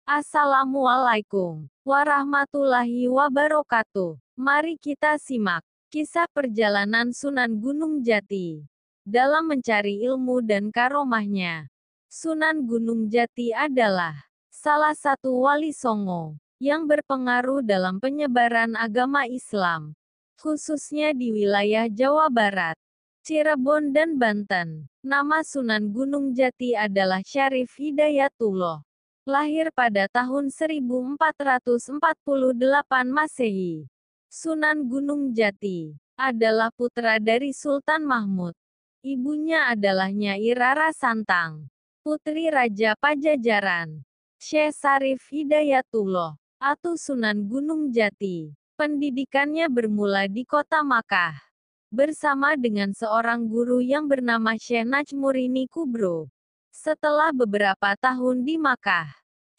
Assalamualaikum warahmatullahi wabarakatuh. Mari kita simak kisah perjalanan Sunan Gunung Jati dalam mencari ilmu dan karomahnya. Sunan Gunung Jati adalah salah satu wali Songo yang berpengaruh dalam penyebaran agama Islam, khususnya di wilayah Jawa Barat, Cirebon dan Banten. Nama Sunan Gunung Jati adalah Syarif Hidayatullah. Lahir pada tahun 1448 Masehi. Sunan Gunung Jati adalah putra dari Sultan Mahmud. Ibunya adalah Nyai Rara Santang, putri Raja Pajajaran. Syekh Syarif Hidayatullah atau Sunan Gunung Jati. Pendidikannya bermula di kota Makkah bersama dengan seorang guru yang bernama Syekh Najmurini Kubro. Setelah beberapa tahun di Makkah,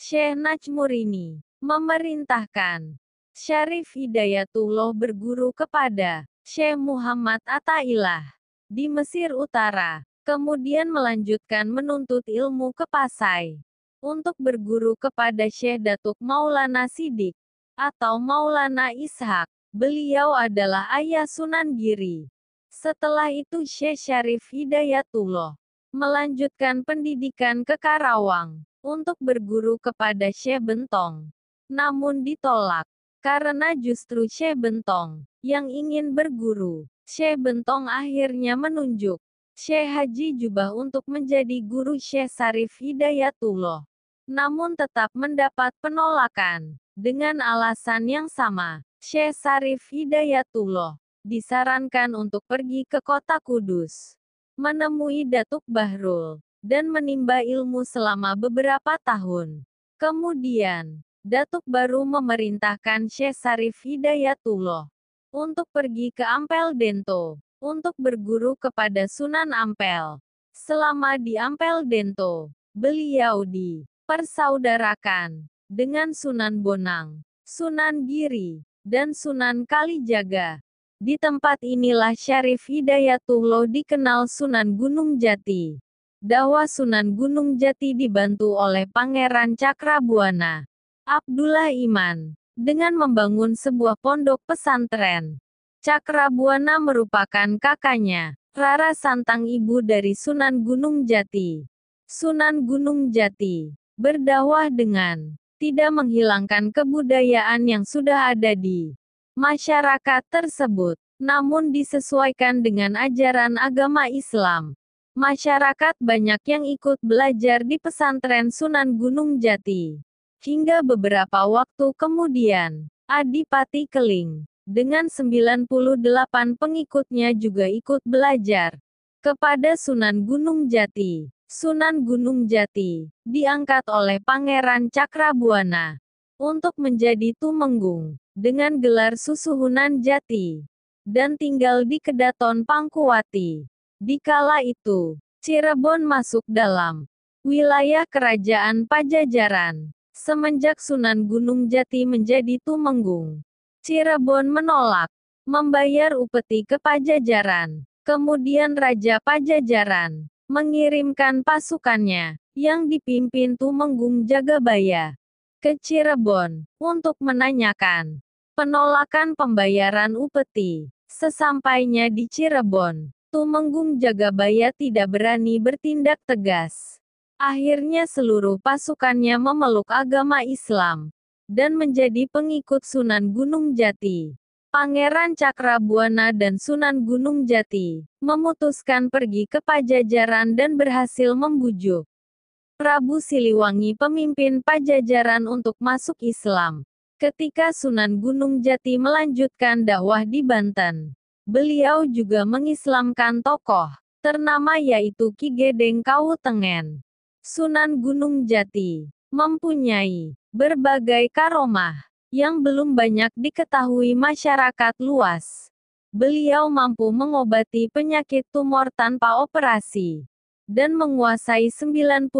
Syekh Najmurini memerintahkan Syarif Hidayatullah berguru kepada Syekh Muhammad Athaillah di Mesir Utara, kemudian melanjutkan menuntut ilmu ke Pasai untuk berguru kepada Syekh Datuk Maulana Sidik atau Maulana Ishak. Beliau adalah ayah Sunan Giri. Setelah itu Syekh Syarif Hidayatullah melanjutkan pendidikan ke Karawang untuk berguru kepada Syekh Bentong. Namun ditolak, karena justru Syekh Bentong yang ingin berguru. Syekh Bentong akhirnya menunjuk Syekh Haji Jubah untuk menjadi guru Syekh Syarif Hidayatullah. Namun tetap mendapat penolakan. Dengan alasan yang sama, Syekh Syarif Hidayatullah disarankan untuk pergi ke kota Kudus, menemui Datuk Bahrul, dan menimba ilmu selama beberapa tahun. Kemudian, Datuk baru memerintahkan Syekh Syarif Hidayatullah untuk pergi ke Ampel Dento, untuk berguru kepada Sunan Ampel. Selama di Ampel Dento, beliau dipersaudarakan dengan Sunan Bonang, Sunan Giri, dan Sunan Kalijaga. Di tempat inilah Syarif Hidayatullah dikenal Sunan Gunung Jati. Dakwah Sunan Gunung Jati dibantu oleh Pangeran Cakrabuana Abdullah Iman dengan membangun sebuah pondok pesantren. Cakrabuana merupakan kakaknya, Rara Santang, ibu dari Sunan Gunung Jati. Sunan Gunung Jati berdakwah dengan tidak menghilangkan kebudayaan yang sudah ada di masyarakat tersebut, namun disesuaikan dengan ajaran agama Islam. Masyarakat banyak yang ikut belajar di pesantren Sunan Gunung Jati. Hingga beberapa waktu kemudian, Adipati Keling dengan 98 pengikutnya juga ikut belajar kepada Sunan Gunung Jati. Sunan Gunung Jati diangkat oleh Pangeran Cakrabuana untuk menjadi tumenggung dengan gelar Susuhunan Jati dan tinggal di Kedaton Pangkuwati. Di kala itu, Cirebon masuk dalam wilayah kerajaan Pajajaran. Semenjak Sunan Gunung Jati menjadi tumenggung, Cirebon menolak membayar upeti ke Pajajaran. Kemudian Raja Pajajaran mengirimkan pasukannya yang dipimpin Tumenggung Jagabaya ke Cirebon untuk menanyakan penolakan pembayaran upeti. Sesampainya di Cirebon, Tumenggung Jagabaya tidak berani bertindak tegas. Akhirnya seluruh pasukannya memeluk agama Islam dan menjadi pengikut Sunan Gunung Jati. Pangeran Cakrabuana dan Sunan Gunung Jati memutuskan pergi ke Pajajaran dan berhasil membujuk Prabu Siliwangi, pemimpin Pajajaran, untuk masuk Islam. Ketika Sunan Gunung Jati melanjutkan dakwah di Banten, beliau juga mengislamkan tokoh ternama yaitu Ki Gedeng Kawutengen. Sunan Gunung Jati mempunyai berbagai karomah yang belum banyak diketahui masyarakat luas. Beliau mampu mengobati penyakit tumor tanpa operasi dan menguasai 99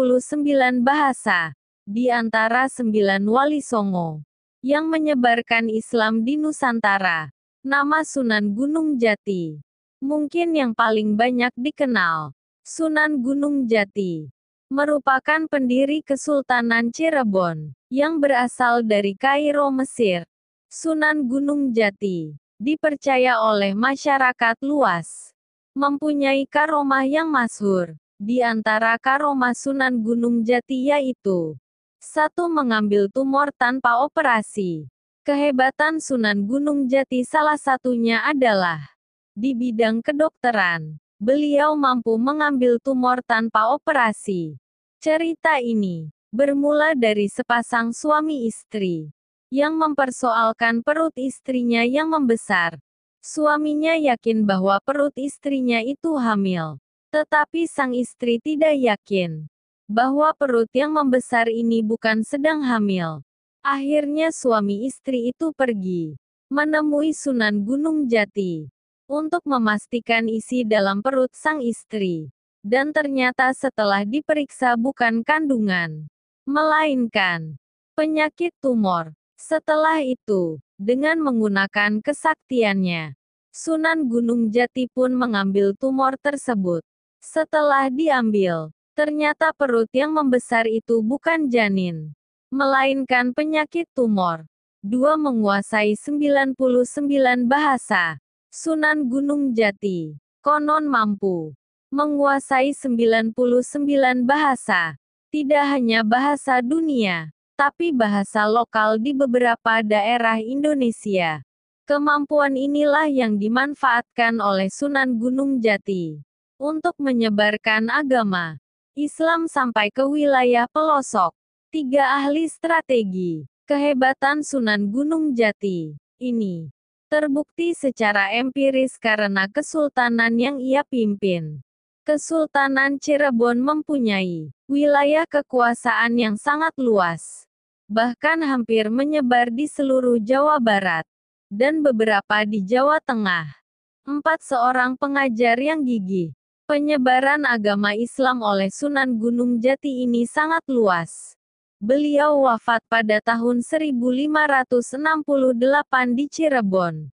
bahasa, di antara 9 wali Songo yang menyebarkan Islam di Nusantara. Nama Sunan Gunung Jati mungkin yang paling banyak dikenal, Sunan Gunung Jati. merupakan pendiri Kesultanan Cirebon, yang berasal dari Kairo, Mesir. Sunan Gunung Jati dipercaya oleh masyarakat luas mempunyai karomah yang masyhur. Di antara karomah Sunan Gunung Jati yaitu 1. Mengambil tumor tanpa operasi. Kehebatan Sunan Gunung Jati salah satunya adalah di bidang kedokteran. Beliau mampu mengambil tumor tanpa operasi. Cerita ini bermula dari sepasang suami istri yang mempersoalkan perut istrinya yang membesar. Suaminya yakin bahwa perut istrinya itu hamil, tetapi sang istri tidak yakin bahwa perut yang membesar ini bukan sedang hamil. Akhirnya suami istri itu pergi menemui Sunan Gunung Jati untuk memastikan isi dalam perut sang istri. Dan ternyata setelah diperiksa bukan kandungan, melainkan penyakit tumor. Setelah itu, dengan menggunakan kesaktiannya, Sunan Gunung Jati pun mengambil tumor tersebut. Setelah diambil, ternyata perut yang membesar itu bukan janin, melainkan penyakit tumor. 2. Menguasai 99 bahasa. Sunan Gunung Jati konon mampu menguasai 99 bahasa. Tidak hanya bahasa dunia, tapi bahasa lokal di beberapa daerah Indonesia. Kemampuan inilah yang dimanfaatkan oleh Sunan Gunung Jati untuk menyebarkan agama Islam sampai ke wilayah pelosok. 3. Ahli strategi. Kehebatan Sunan Gunung Jati ini terbukti secara empiris karena kesultanan yang ia pimpin. Kesultanan Cirebon mempunyai wilayah kekuasaan yang sangat luas, bahkan hampir menyebar di seluruh Jawa Barat, dan beberapa di Jawa Tengah. 4. Seorang pengajar yang gigih. Penyebaran agama Islam oleh Sunan Gunung Jati ini sangat luas. Beliau wafat pada tahun 1568 di Cirebon.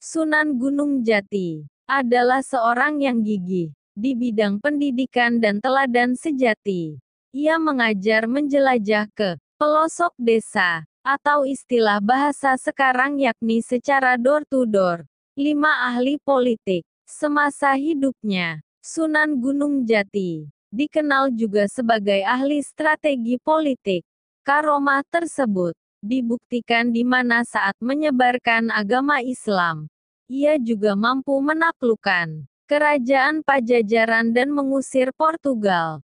Sunan Gunung Jati adalah seorang yang gigih di bidang pendidikan dan teladan sejati. Ia mengajar menjelajah ke pelosok desa, atau istilah bahasa sekarang yakni secara door-to-door. 5. Ahli politik. Semasa hidupnya, Sunan Gunung Jati dikenal juga sebagai ahli strategi politik. Karomah tersebut dibuktikan di mana saat menyebarkan agama Islam, ia juga mampu menaklukkan Kerajaan Pajajaran dan mengusir Portugal.